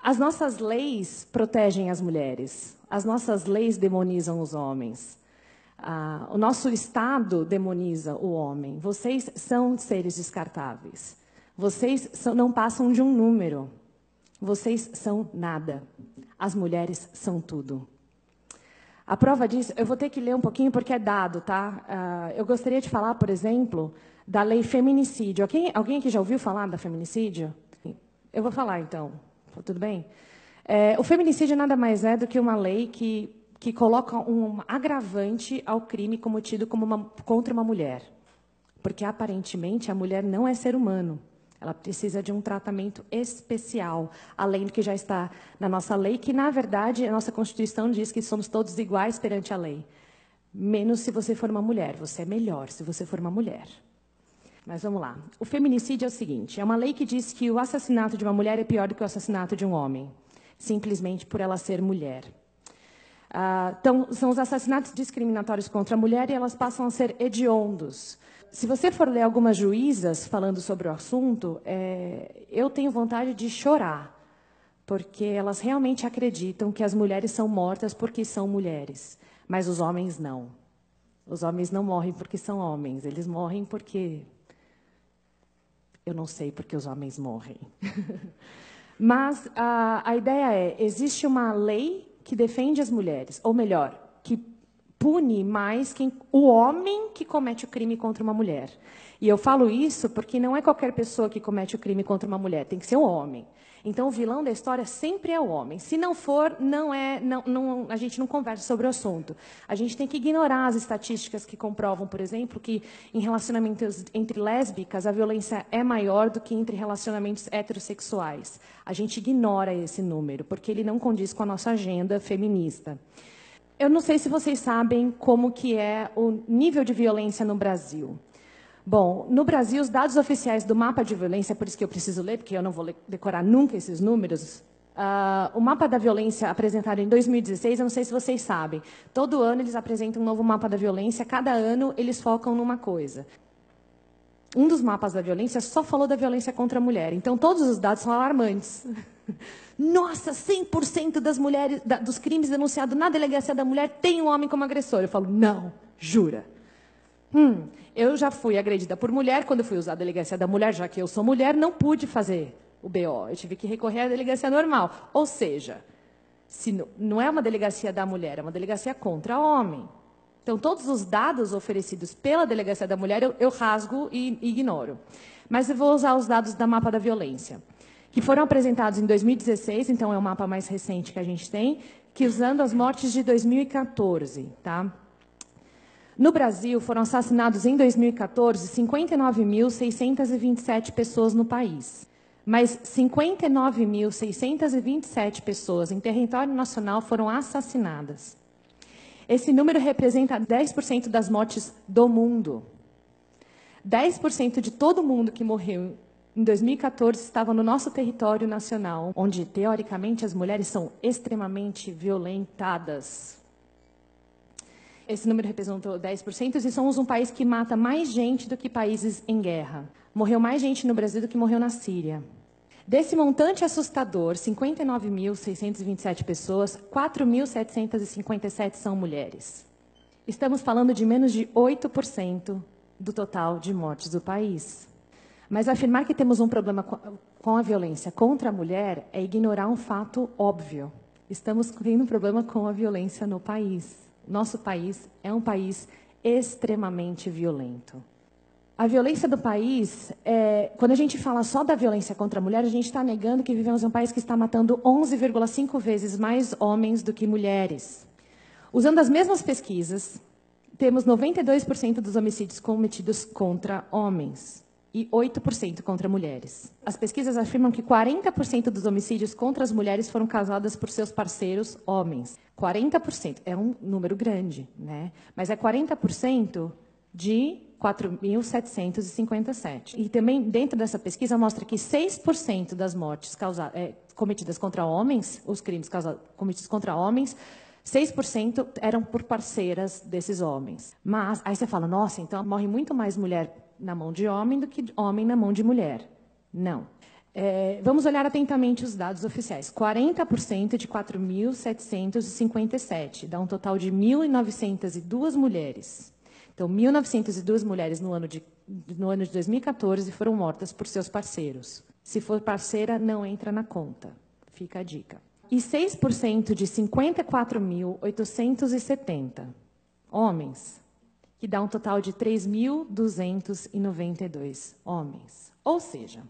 As nossas leis protegem as mulheres, as nossas leis demonizam os homens. O nosso Estado demoniza o homem. Vocês são seres descartáveis. Vocês não passam de um número. Vocês são nada. As mulheres são tudo. A prova disso, eu vou ter que ler um pouquinho porque é dado, tá? Eu gostaria de falar, por exemplo, da lei feminicídio. Alguém aqui já ouviu falar da feminicídio? Eu vou falar, então. Tudo bem? O feminicídio nada mais é do que uma lei que coloca um agravante ao crime cometido contra uma mulher. Porque, aparentemente, a mulher não é ser humano. Ela precisa de um tratamento especial, além do que já está na nossa lei, que, na verdade, a nossa Constituição diz que somos todos iguais perante a lei. Menos se você for uma mulher. Você é melhor se você for uma mulher. Mas vamos lá. O feminicídio é o seguinte, é uma lei que diz que o assassinato de uma mulher é pior do que o assassinato de um homem, simplesmente por ela ser mulher. Então, são os assassinatos discriminatórios contra a mulher e elas passam a ser hediondos. Se você for ler algumas juízas falando sobre o assunto, eu tenho vontade de chorar, porque elas realmente acreditam que as mulheres são mortas porque são mulheres, mas os homens não. Os homens não morrem porque são homens, eles morrem porque... Eu não sei porque os homens morrem. Mas a ideia existe uma lei que defende as mulheres, ou melhor, que pune mais o homem que comete o crime contra uma mulher. E eu falo isso porque não é qualquer pessoa que comete o crime contra uma mulher, tem que ser um homem. Então, o vilão da história sempre é o homem. Se não for, a gente não conversa sobre o assunto. A gente tem que ignorar as estatísticas que comprovam, por exemplo, que em relacionamentos entre lésbicas a violência é maior do que entre relacionamentos heterossexuais. A gente ignora esse número, porque ele não condiz com a nossa agenda feminista. Eu não sei se vocês sabem como que é o nível de violência no Brasil. Bom, no Brasil, os dados oficiais do mapa de violência, por isso que eu preciso ler, porque eu não vou decorar nunca esses números, o mapa da violência apresentado em 2016, eu não sei se vocês sabem, todo ano eles apresentam um novo mapa da violência, cada ano eles focam numa coisa. Um dos mapas da violência só falou da violência contra a mulher, então todos os dados são alarmantes. Nossa, 100% das mulheres, dos crimes denunciados na delegacia da mulher tem um homem como agressor. Eu falo, não, jura? Eu já fui agredida por mulher, quando eu fui usar a delegacia da mulher, já que eu sou mulher, não pude fazer o BO. Eu tive que recorrer à delegacia normal. Ou seja, não é uma delegacia da mulher, é uma delegacia contra homem. Então, todos os dados oferecidos pela delegacia da mulher, eu rasgo e ignoro. Mas eu vou usar os dados da mapa da violência, que foram apresentados em 2016, então é o mapa mais recente que a gente tem, que usando as mortes de 2014, tá? No Brasil, foram assassinados em 2014 59.627 pessoas no país. Mas 59.627 pessoas em território nacional foram assassinadas. Esse número representa 10% das mortes do mundo. 10% de todo mundo que morreu em 2014 estava no nosso território nacional, onde, teoricamente, as mulheres são extremamente violentadas. Esse número representou 10% e somos um país que mata mais gente do que países em guerra. Morreu mais gente no Brasil do que morreu na Síria. Desse montante assustador, 59.627 pessoas, 4.757 são mulheres. Estamos falando de menos de 8% do total de mortes do país. Mas afirmar que temos um problema com a violência contra a mulher é ignorar um fato óbvio. Estamos tendo um problema com a violência no país. Nosso país é um país extremamente violento. A violência do país, quando a gente fala só da violência contra a mulher, a gente está negando que vivemos em um país que está matando 11,5 vezes mais homens do que mulheres. Usando as mesmas pesquisas, temos 92% dos homicídios cometidos contra homens e 8% contra mulheres. As pesquisas afirmam que 40% dos homicídios contra as mulheres foram causados por seus parceiros homens. 40%, é um número grande, né? Mas é 40% de 4.757. E também, dentro dessa pesquisa, mostra que 6% das mortes cometidas contra homens, os crimes cometidos contra homens, 6% eram por parceiras desses homens. Mas, aí você fala, nossa, então morre muito mais mulher na mão de homem do que homem na mão de mulher. Não. Vamos olhar atentamente os dados oficiais. 40% de 4.757, dá um total de 1.902 mulheres. Então, 1.902 mulheres no ano de 2014 foram mortas por seus parceiros. Se for parceira, não entra na conta. Fica a dica. E 6% de 54.870 homens, que dá um total de 3.292 homens. Ou seja,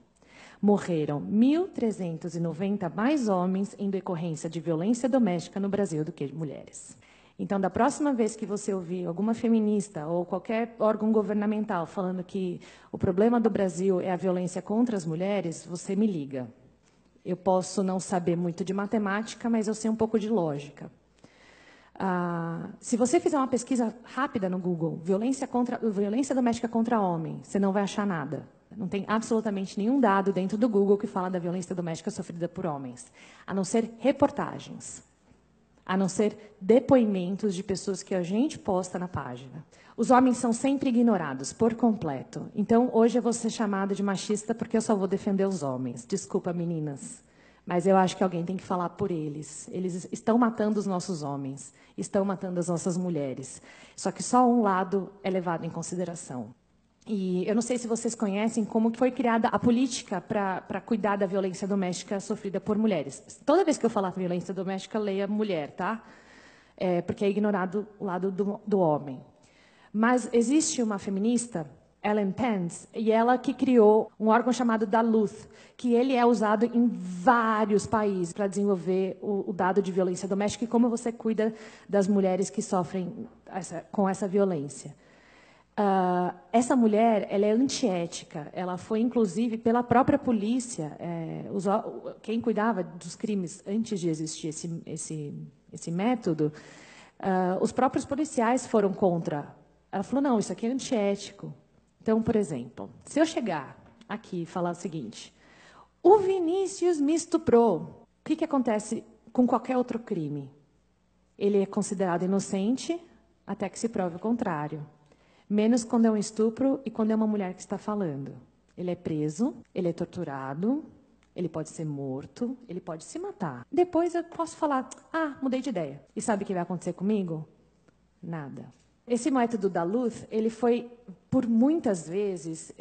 morreram 1.390 mais homens em decorrência de violência doméstica no Brasil do que mulheres. Então, da próxima vez que você ouvir alguma feminista ou qualquer órgão governamental falando que o problema do Brasil é a violência contra as mulheres, você me liga. Eu posso não saber muito de matemática, mas eu sei um pouco de lógica. Se você fizer uma pesquisa rápida no Google, violência doméstica contra homem, você não vai achar nada. Não tem absolutamente nenhum dado dentro do Google que fala da violência doméstica sofrida por homens, a não ser reportagens, a não ser depoimentos de pessoas que a gente posta na página. Os homens são sempre ignorados, por completo. Então, hoje eu vou ser chamada de machista porque eu só vou defender os homens. Desculpa, meninas, mas eu acho que alguém tem que falar por eles. Eles estão matando os nossos homens, estão matando as nossas mulheres. Só que só um lado é levado em consideração. E eu não sei se vocês conhecem como foi criada a política para cuidar da violência doméstica sofrida por mulheres. Toda vez que eu falar violência doméstica, leia mulher, tá? Porque é ignorado o lado do homem. Mas existe uma feminista, Ellen Pence, e ela que criou um órgão chamado Duluth, que ele é usado em vários países para desenvolver o dado de violência doméstica e como você cuida das mulheres que sofrem com essa violência. Essa mulher, ela é antiética. Ela foi, inclusive, pela própria polícia. Quem cuidava dos crimes antes de existir esse método, os próprios policiais foram contra. Ela falou, não, isso aqui é antiético. Então, por exemplo, se eu chegar aqui e falar o seguinte, o Vinícius me estuprou, o que acontece com qualquer outro crime? Ele é considerado inocente até que se prove o contrário. Menos quando é um estupro e quando é uma mulher que está falando. Ele é preso, ele é torturado, ele pode ser morto, ele pode se matar. Depois eu posso falar, mudei de ideia. E sabe o que vai acontecer comigo? Nada. Esse método Duluth, ele foi, por muitas vezes,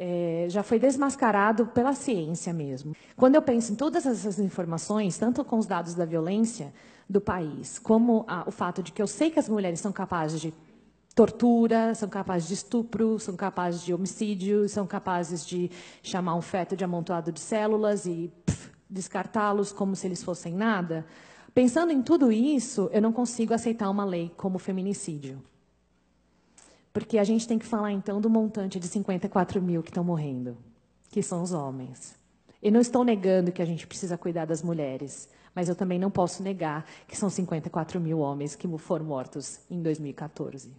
já foi desmascarado pela ciência mesmo. Quando eu penso em todas essas informações, tanto com os dados da violência do país, como o fato de que eu sei que as mulheres são capazes de tortura, são capazes de estupro, são capazes de homicídio, são capazes de chamar um feto de amontoado de células e descartá-los como se eles fossem nada. Pensando em tudo isso, eu não consigo aceitar uma lei como feminicídio. Porque a gente tem que falar, então, do montante de 54 mil que estão morrendo, que são os homens. Eu não estou negando que a gente precisa cuidar das mulheres, mas eu também não posso negar que são 54 mil homens que foram mortos em 2014.